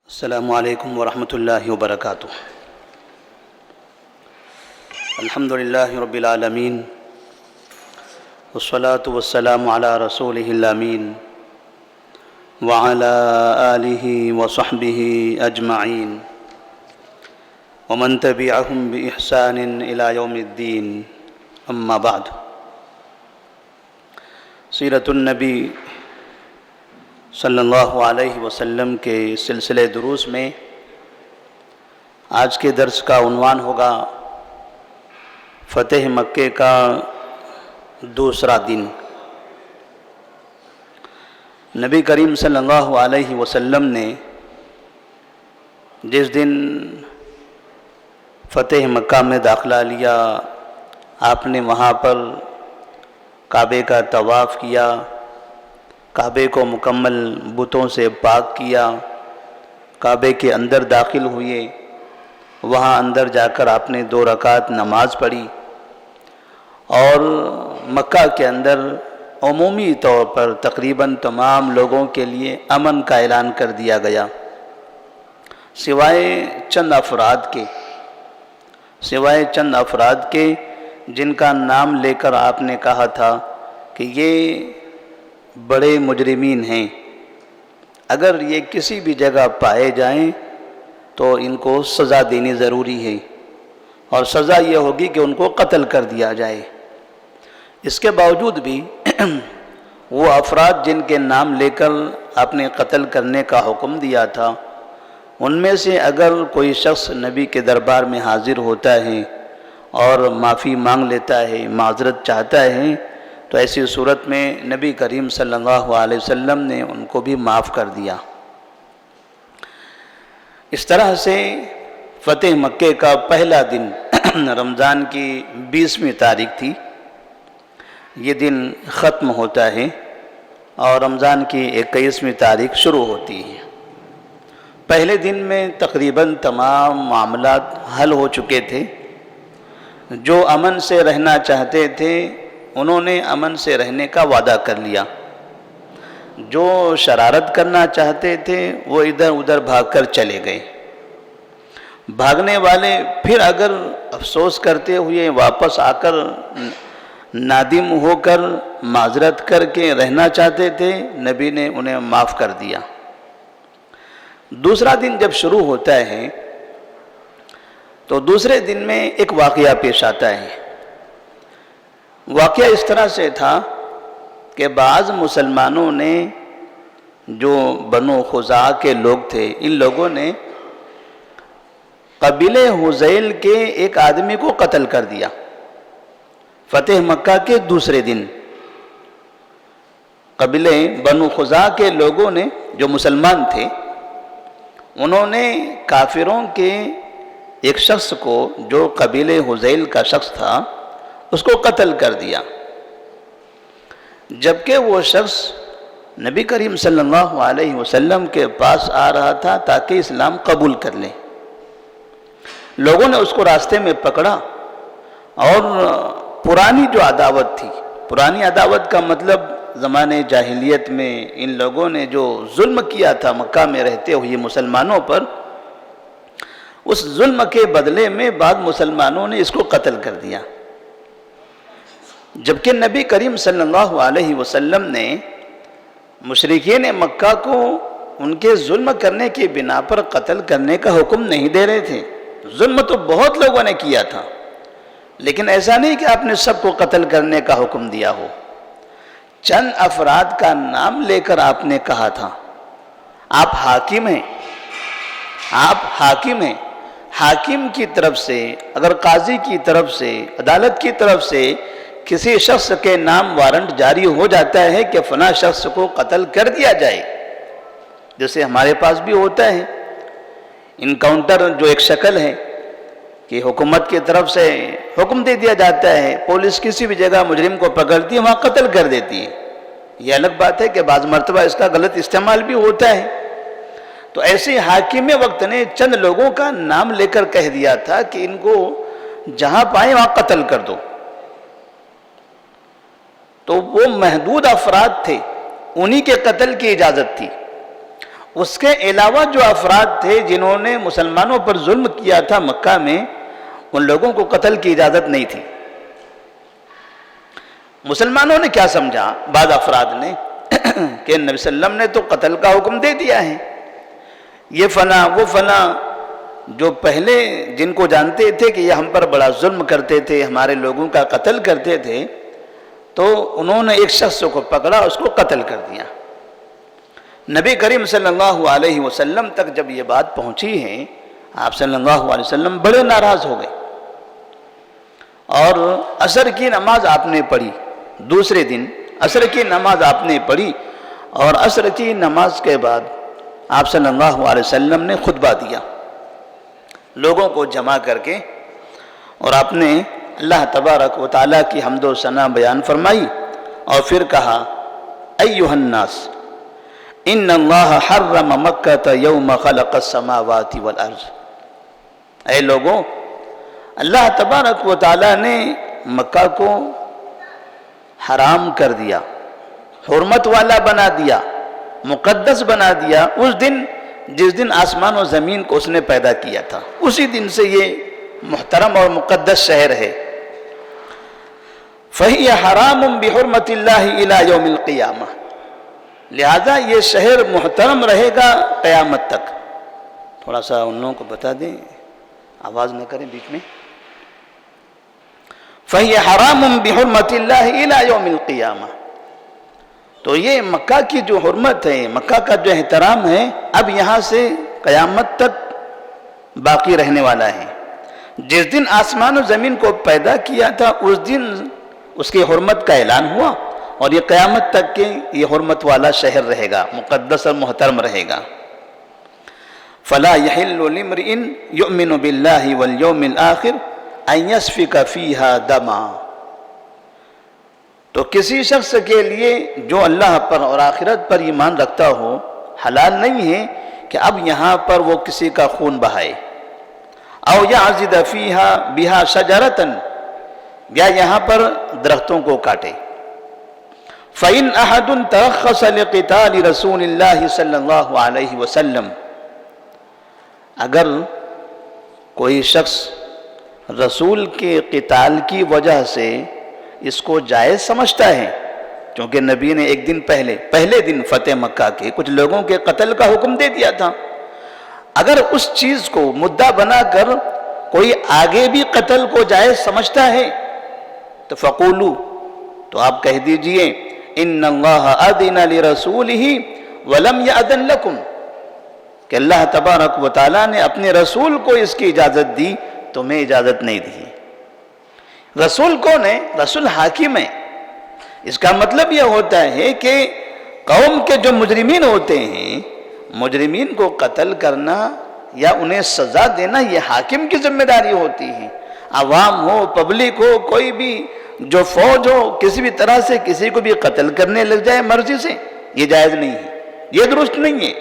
السلام علیکم ورحمۃ اللہ وبرکاتہ۔ الحمد للہ رب العالمین والصلاة والسلام علی رسولہ الامین وعلی آلہ وصحبہ اجمعین ومن تبعہم بإحسان الی یوم الدین، اما بعد۔ سیرت النبی صلی اللہ علیہ وسلم کے سلسلے دروس میں آج کے درس کا عنوان ہوگا فتح مکے کا دوسرا دن۔ نبی کریم صلی اللہ علیہ وسلم نے جس دن فتح مکہ میں داخلہ لیا، آپ نے وہاں پر کعبے کا طواف کیا، کعبے کو مکمل بتوں سے پاک کیا، کعبے کے اندر داخل ہوئے، وہاں اندر جا کر آپ نے 2 رکعت نماز پڑھی، اور مکہ کے اندر عمومی طور پر تقریباً تمام لوگوں کے لیے امن کا اعلان کر دیا گیا، سوائے چند افراد کے جن کا نام لے کر آپ نے کہا تھا کہ یہ بڑے مجرمین ہیں، اگر یہ کسی بھی جگہ پائے جائیں تو ان کو سزا دینی ضروری ہے، اور سزا یہ ہوگی کہ ان کو قتل کر دیا جائے۔ اس کے باوجود بھی وہ افراد جن کے نام لے کر آپ نے قتل کرنے کا حکم دیا تھا، ان میں سے اگر کوئی شخص نبی کے دربار میں حاضر ہوتا ہے اور معافی مانگ لیتا ہے، معذرت چاہتا ہے، تو ایسی صورت میں نبی کریم صلی اللہ علیہ وسلم نے ان کو بھی معاف کر دیا۔ اس طرح سے فتح مکے کا پہلا دن رمضان کی 20ویں تاریخ تھی، یہ دن ختم ہوتا ہے اور رمضان کی 21ویں تاریخ شروع ہوتی ہے۔ پہلے دن میں تقریباً تمام معاملات حل ہو چکے تھے، جو امن سے رہنا چاہتے تھے انہوں نے امن سے رہنے کا وعدہ کر لیا، جو شرارت کرنا چاہتے تھے وہ ادھر ادھر بھاگ کر چلے گئے، بھاگنے والے پھر اگر افسوس کرتے ہوئے واپس آ کر نادم ہو کر معذرت کر کے رہنا چاہتے تھے، نبی نے انہیں معاف کر دیا۔ دوسرا دن جب شروع ہوتا ہے تو دوسرے دن میں ایک واقعہ پیش آتا ہے۔ واقعہ اس طرح سے تھا کہ بعض مسلمانوں نے، جو بنو خزاعہ کے لوگ تھے، ان لوگوں نے قبیلہ حذیل کے ایک آدمی کو قتل کر دیا فتح مکہ کے دوسرے دن۔ قبیلہ بنو خزاعہ کے لوگوں نے، جو مسلمان تھے، انہوں نے کافروں کے ایک شخص کو، جو قبیلہ حذیل کا شخص تھا، اس کو قتل کر دیا، جبکہ وہ شخص نبی کریم صلی اللہ علیہ وسلم کے پاس آ رہا تھا تاکہ اسلام قبول کر لے۔ لوگوں نے اس کو راستے میں پکڑا اور پرانی جو عداوت تھی، پرانی عداوت کا مطلب زمانے جاہلیت میں ان لوگوں نے جو ظلم کیا تھا مکہ میں رہتے ہوئے مسلمانوں پر، اس ظلم کے بدلے میں بعض مسلمانوں نے اس کو قتل کر دیا، جبکہ نبی کریم صلی اللہ علیہ وسلم نے مشرکین مکہ کو ان کے ظلم کرنے کی بنا پر قتل کرنے کا حکم نہیں دے رہے تھے۔ ظلم تو بہت لوگوں نے کیا تھا، لیکن ایسا نہیں کہ آپ نے سب کو قتل کرنے کا حکم دیا ہو۔ چند افراد کا نام لے کر آپ نے کہا تھا، آپ حاکم ہیں، حاکم کی طرف سے، اگر قاضی کی طرف سے، عدالت کی طرف سے کسی شخص کے نام وارنٹ جاری ہو جاتا ہے کہ فلاں شخص کو قتل کر دیا جائے، جیسے ہمارے پاس بھی ہوتا ہے انکاؤنٹر، جو ایک شکل ہے کہ حکومت کی طرف سے حکم دے دیا جاتا ہے، پولیس کسی بھی جگہ مجرم کو پکڑتی ہے، وہاں قتل کر دیتی ہے۔ یہ الگ بات ہے کہ بعض مرتبہ اس کا غلط استعمال بھی ہوتا ہے۔ تو ایسے حاکم وقت نے چند لوگوں کا نام لے کر کہہ دیا تھا کہ ان کو جہاں پائیں وہاں قتل کر دو۔ تو وہ محدود افراد تھے، انہی کے قتل کی اجازت تھی۔ اس کے علاوہ جو افراد تھے جنہوں نے مسلمانوں پر ظلم کیا تھا مکہ میں، ان لوگوں کو قتل کی اجازت نہیں تھی۔ مسلمانوں نے کیا سمجھا، بعض افراد نے کہ نبی صلی اللہ علیہ وسلم نے تو قتل کا حکم دے دیا ہے، یہ فلاں وہ فلاں جو پہلے جن کو جانتے تھے کہ یہ ہم پر بڑا ظلم کرتے تھے، ہمارے لوگوں کا قتل کرتے تھے، تو انہوں نے ایک شخص کو پکڑا، اس کو قتل کر دیا۔ نبی کریم صلی اللہ علیہ وسلم تک جب یہ بات پہنچی ہے، آپ صلی اللہ علیہ وسلم بڑے ناراض ہو گئے، اور عصر کی نماز آپ نے پڑھی، دوسرے دن عصر کی نماز آپ نے پڑھی، اور عصر کی نماز کے بعد آپ صلی اللہ علیہ وسلم نے خطبہ دیا لوگوں کو جمع کر کے، اور آپ نے اللہ تبارک و تعالیٰ کی حمد و ثنا بیان فرمائی، اور پھر کہا ایھا الناس ان اللہ حرم مکہ یوم خلق السماوات والارض، اے لوگوں، اللہ تبارک و تعالیٰ نے مکہ کو حرام کر دیا، حرمت والا بنا دیا، مقدس بنا دیا اس دن جس دن آسمان و زمین کو اس نے پیدا کیا تھا، اسی دن سے یہ محترم اور مقدس شہر ہے۔ فَهِيَ حَرَامٌ بِحُرْمَةِ اللَّهِ إِلَى يَوْمِ الْقِيَامَةِ، لہذا یہ شہر محترم رہے گا قیامت تک۔ تھوڑا سا ان لوگوں کو بتا دیں، آواز نہ کریں بیچ میں۔ فَهِيَ حَرَامٌ بِحُرْمَةِ اللَّهِ إِلَى يَوْمِ الْقِيَامَةِ، تو یہ مکہ کی جو حرمت ہے، مکہ کا جو احترام ہے، اب یہاں سے قیامت تک باقی رہنے والا ہے۔ جس دن آسمان و زمین کو پیدا کیا تھا اس دن اس کی حرمت کا اعلان ہوا، اور یہ قیامت تک کے یہ حرمت والا شہر رہے گا، مقدس اور محترم رہے گا۔ فَلَا يَحِلُّ لِامْرِئٍ يُؤْمِنُ بِاللَّهِ وَالْيَوْمِ الْآخِرِ أَن يَسْفِكَ فِيهَا دَمًا، تو کسی شخص کے لیے جو اللہ پر اور آخرت پر ایمان رکھتا ہو، حلال نہیں ہے کہ اب یہاں پر وہ کسی کا خون بہائے، او یعضد فیہا بہا شجرۃ، یا یہاں پر درختوں کو کاٹے۔ فَإِنْ أَحَدٌ تَرَخَّصَ لِقِتَالِ رَسُولِ اللَّهِ صلی اللہ علیہ وسلم، اگر کوئی شخص رسول کے قتال کی وجہ سے اس کو جائز سمجھتا ہے، کیونکہ نبی نے ایک دن پہلے دن فتح مکہ کے کچھ لوگوں کے قتل کا حکم دے دیا تھا، اگر اس چیز کو مدعا بنا کر کوئی آگے بھی قتل کو جائز سمجھتا ہے تو فقولو، تو آپ کہہ دیجئے ان اللہ اذن لرسولہ ولم یأذن لکم، کہ اللہ تبارک و تعالیٰ نے اپنے رسول کو اس کی اجازت دی، تمہیں اجازت نہیں دی۔ رسول کون ہے؟ رسول حاکم ہے۔ اس کا مطلب یہ ہوتا ہے کہ قوم کے جو مجرمین ہوتے ہیں، مجرمین کو قتل کرنا یا انہیں سزا دینا یہ حاکم کی ذمہ داری ہوتی ہے۔ عوام ہو، پبلک ہو، کوئی بھی جو فوج ہو، کسی بھی طرح سے کسی کو بھی قتل کرنے لگ جائے مرضی سے، یہ جائز نہیں ہے، یہ درست نہیں ہے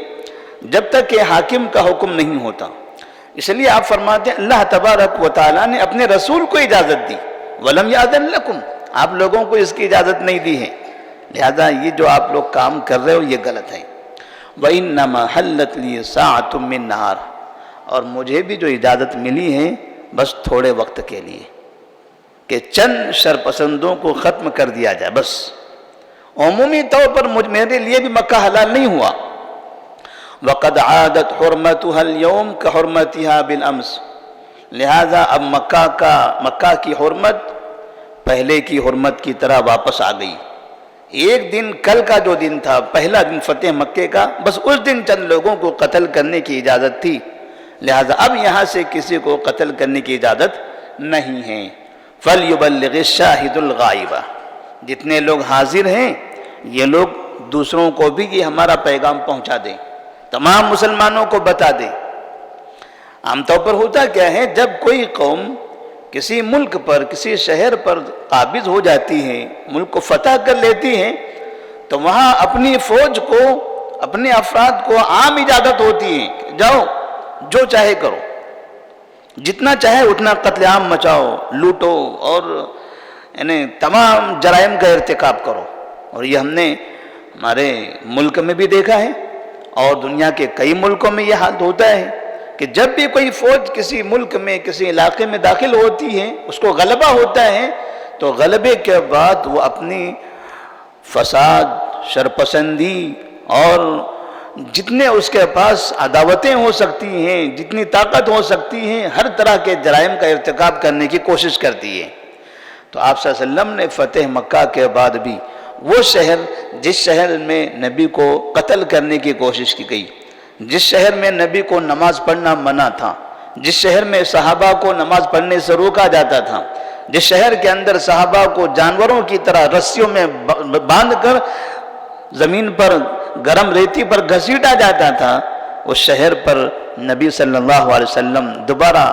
جب تک کہ حاکم کا حکم نہیں ہوتا۔ اس لیے آپ فرماتے ہیں اللہ تبارک و تعالیٰ نے اپنے رسول کو اجازت دی، وَلَمْ يَأْذَنْ لَكُمْ، آپ لوگوں کو اس کی اجازت نہیں دی ہے، لہذا یہ جو آپ لوگ کام کر رہے ہو یہ غلط ہے۔ وَإِنَّمَا حَلَّتْ لِي سَاعَةٌ مِّن نَّهَارٍ، اور مجھے بھی جو اجازت ملی ہے بس تھوڑے وقت کے لیے، کہ چند شرپسندوں کو ختم کر دیا جائے بس، عمومی طور پر میرے لیے بھی مکہ حلال نہیں ہوا۔ وَقَدْ عَادَتْ حُرْمَتُهَا الْيَوْمَ كَحُرْمَتِهَا بِالْأَمْسِ، لہذا اب مکہ کی حرمت پہلے کی حرمت کی طرح واپس آ گئی۔ ایک دن کل کا جو دن تھا، پہلا دن فتح مکے کا، بس اس دن چند لوگوں کو قتل کرنے کی اجازت تھی، لہذا اب یہاں سے کسی کو قتل کرنے کی اجازت نہیں ہے۔ فَلْيُبَلِّغِ الشَّاهِدُ الْغَائِبَ، جتنے لوگ حاضر ہیں یہ لوگ دوسروں کو بھی یہ ہمارا پیغام پہنچا دیں، تمام مسلمانوں کو بتا دیں۔ عام طور پر ہوتا کیا ہے، جب کوئی قوم کسی ملک پر، کسی شہر پر قابض ہو جاتی ہے، ملک کو فتح کر لیتی ہے، تو وہاں اپنی فوج کو، اپنے افراد کو عام اجازت ہوتی ہے کہ جاؤ جو چاہے کرو، جتنا چاہے اتنا قتل عام مچاؤ، لوٹو، اور یعنی تمام جرائم کا ارتکاب کرو۔ اور یہ ہم نے ہمارے ملک میں بھی دیکھا ہے، اور دنیا کے کئی ملکوں میں یہ حال ہوتا ہے کہ جب بھی کوئی فوج کسی ملک میں کسی علاقے میں داخل ہوتی ہے، اس کو غلبہ ہوتا ہے، تو غلبے کے بعد وہ اپنی فساد، شرپسندی اور جتنے اس کے پاس عداوتیں ہو سکتی ہیں، جتنی طاقت ہو سکتی ہیں، ہر طرح کے جرائم کا ارتکاب کرنے کی کوشش کرتی ہے۔ تو آپ صلی اللہ علیہ وسلم نے فتح مکہ کے بعد بھی وہ شہر، جس شہر میں نبی کو قتل کرنے کی کوشش کی گئی، جس شہر میں نبی کو نماز پڑھنا منع تھا، جس شہر میں صحابہ کو نماز پڑھنے سے روکا جاتا تھا، جس شہر کے اندر صحابہ کو جانوروں کی طرح رسیوں میں باندھ کر زمین پر گرم ریتی پر گھسیٹا جاتا تھا، اس شہر پر نبی صلی اللہ علیہ وسلم دوبارہ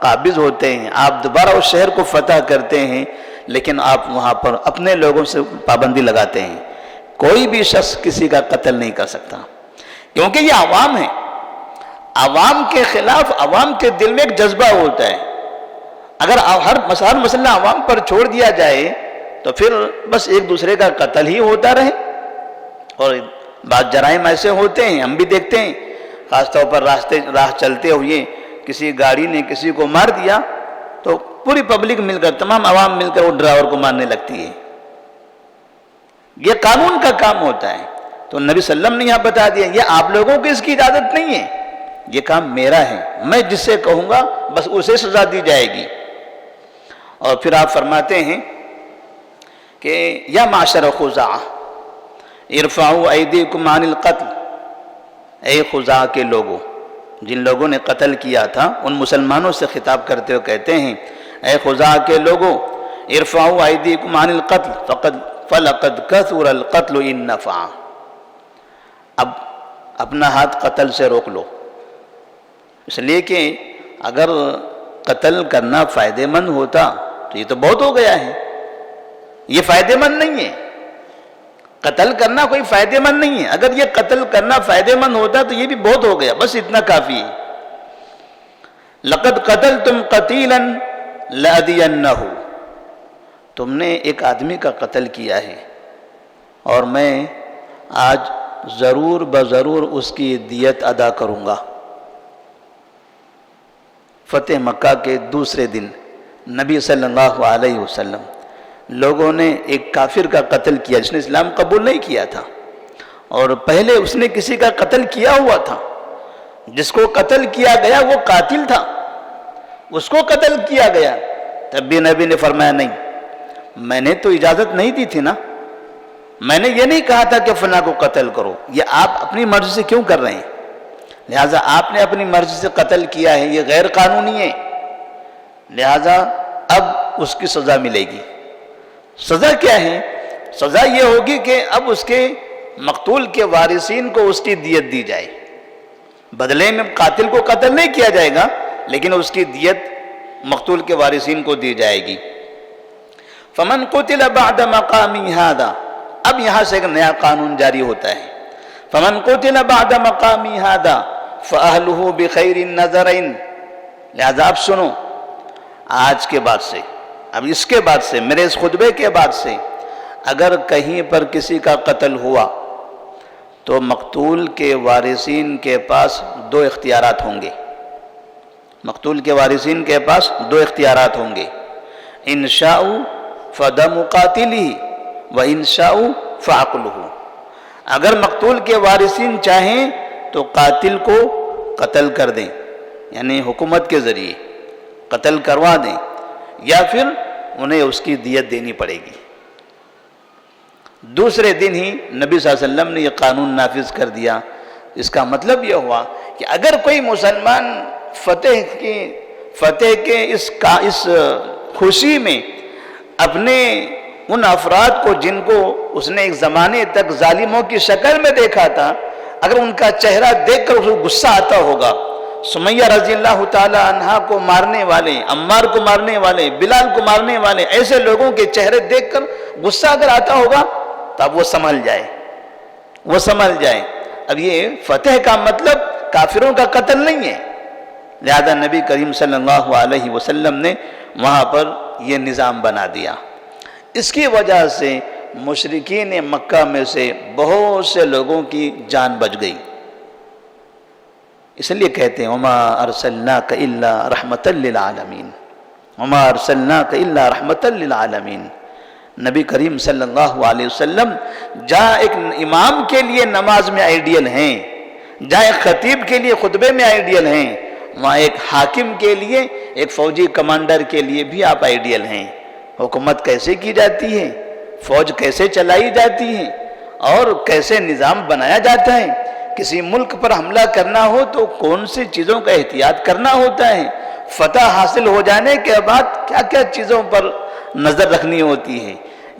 قابض ہوتے ہیں، آپ دوبارہ اس شہر کو فتح کرتے ہیں، لیکن آپ وہاں پر اپنے لوگوں سے پابندی لگاتے ہیں، کوئی بھی شخص کسی کا قتل نہیں کر سکتا، کیونکہ یہ عوام ہے۔ عوام کے خلاف عوام کے دل میں ایک جذبہ ہوتا ہے، اگر ہر مسئلہ عوام پر چھوڑ دیا جائے تو پھر بس ایک دوسرے کا قتل ہی ہوتا رہے۔ اور بعض جرائم ایسے ہوتے ہیں، ہم بھی دیکھتے ہیں، خاص طور پر راہ چلتے ہوئے کسی گاڑی نے کسی کو مار دیا تو پوری پبلک مل کر، تمام عوام مل کر وہ ڈرائیور کو مارنے لگتی ہے۔ یہ قانون کا کام ہوتا ہے، تو نبی صلی اللہ علیہ وسلم نے یہاں بتا دیا یہ آپ لوگوں کو اس کی اجازت نہیں ہے، یہ کام میرا ہے، میں جس سے کہوں گا بس اسے سزا دی جائے گی۔ اور پھر آپ فرماتے ہیں کہ یا معاشر خزاعہ ارفعوا ایدیکم عن القتل، اے خزاعہ کے لوگوں، جن لوگوں نے قتل کیا تھا ان مسلمانوں سے خطاب کرتے ہوئے کہتے ہیں اے خزاعہ کے لوگوں، ارفعوا ایدیکم عن القتل فلقد کثر القتل ان نفع، اب اپنا ہاتھ قتل سے روک لو، اس لیے کہ اگر قتل کرنا فائدہ مند ہوتا تو یہ تو بہت ہو گیا ہے، یہ فائدہ مند نہیں ہے، قتل کرنا کوئی فائدہ مند نہیں ہے، اگر یہ قتل کرنا فائدہ مند ہوتا تو یہ بھی بہت ہو گیا، بس اتنا کافی ہے۔ لقد قتلتم قتیلا لأدینہ، تم نے ایک آدمی کا قتل کیا ہے اور میں آج ضرور بضرور اس کی دیت ادا کروں گا۔ فتح مکہ کے دوسرے دن نبی صلی اللہ علیہ وسلم لوگوں نے ایک کافر کا قتل کیا جس نے اسلام قبول نہیں کیا تھا، اور پہلے اس نے کسی کا قتل کیا ہوا تھا، جس کو قتل کیا گیا وہ قاتل تھا، اس کو قتل کیا گیا، تب بھی نبی نے فرمایا نہیں، میں نے تو اجازت نہیں دی تھی نا، میں نے یہ نہیں کہا تھا کہ فلاں کو قتل کرو، یہ آپ اپنی مرضی سے کیوں کر رہے ہیں؟ لہٰذا آپ نے اپنی مرضی سے قتل کیا ہے، یہ غیر قانونی ہے، لہٰذا اب اس کی سزا ملے گی۔ سزا کیا ہے؟ سزا یہ ہوگی کہ اب اس کے مقتول کے وارثین کو اس کی دیت دی جائے، بدلے میں قاتل کو قتل نہیں کیا جائے گا لیکن اس کی دیت مقتول کے وارثین کو دی جائے گی۔ فمن قتل بعد مقامی ھذا، اب یہاں سے ایک نیا قانون جاری ہوتا ہے، فمن قتل بعد مقامی ھذا فأہلہ بخیر النظرین، لہذا آپ سنو، آج کے بعد سے، اب اس کے بعد سے، میرے اس خطبے کے بعد سے اگر کہیں پر کسی کا قتل ہوا تو مقتول کے وارثین کے پاس دو اختیارات ہوں گے، مقتول کے وارثین کے پاس دو اختیارات ہوں گے، ان شاءوا فدم قاتلہ وان شاءوا فعقلہ، اگر مقتول کے وارثین چاہیں تو قاتل کو قتل کر دیں، یعنی حکومت کے ذریعے قتل کروا دیں، یا پھر انہیں اس کی دیت دینی پڑے گی۔ دوسرے دن ہی نبی صلی اللہ علیہ وسلم نے یہ قانون نافذ کر دیا۔ اس کا مطلب یہ ہوا کہ اگر کوئی مسلمان فتح کے اس خوشی میں اپنے ان افراد کو جن کو اس نے ایک زمانے تک ظالموں کی شکل میں دیکھا تھا، اگر ان کا چہرہ دیکھ کر اسے غصہ آتا ہوگا، سمیہ رضی اللہ تعالی عنہا کو مارنے والے، عمار کو مارنے والے، بلال کو مارنے والے، ایسے لوگوں کے چہرے دیکھ کر غصہ اگر آتا ہوگا تو اب وہ سنبھل جائے۔ اب یہ فتح کا مطلب کافروں کا قتل نہیں ہے، لہذا نبی کریم صلی اللہ علیہ وسلم نے وہاں پر یہ نظام بنا دیا۔ اس کی وجہ سے مشرکین مکہ میں سے بہت سے لوگوں کی جان بچ گئی، اس لیے کہتے ہیں وما ارسلناک الا رحمۃ للعالمین، وما ارسلناک الا رحمۃ للعالمین۔ نبی کریم صلی اللہ علیہ وسلم جہاں ایک امام کے لیے نماز میں آئیڈیل ہیں، جہاں ایک خطیب کے لیے خطبے میں آئیڈیل ہیں، وہاں ایک حاکم کے لیے، ایک فوجی کمانڈر کے لیے بھی آپ آئیڈیل ہیں۔ حکومت کیسے کی جاتی ہے، فوج کیسے چلائی جاتی ہے، اور کیسے نظام بنایا جاتا ہے۔ کسی ملک پر حملہ کرنا ہو تو کون سی چیزوں کا احتیاط کرنا ہوتا ہے، فتح حاصل ہو جانے کے بعد کیا کیا چیزوں پر نظر رکھنی ہوتی ہے،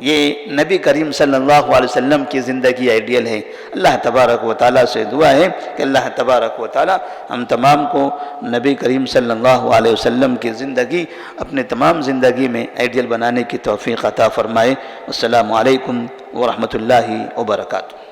یہ نبی کریم صلی اللہ علیہ وسلم کی زندگی آئیڈیل ہے۔ اللہ تبارک و تعالیٰ سے دعا ہے کہ اللہ تبارک و تعالیٰ ہم تمام کو نبی کریم صلی اللہ علیہ وسلم کی زندگی اپنے تمام زندگی میں آئیڈیل بنانے کی توفیق عطا فرمائے۔ السلام علیکم ورحمۃ اللہ وبرکاتہ۔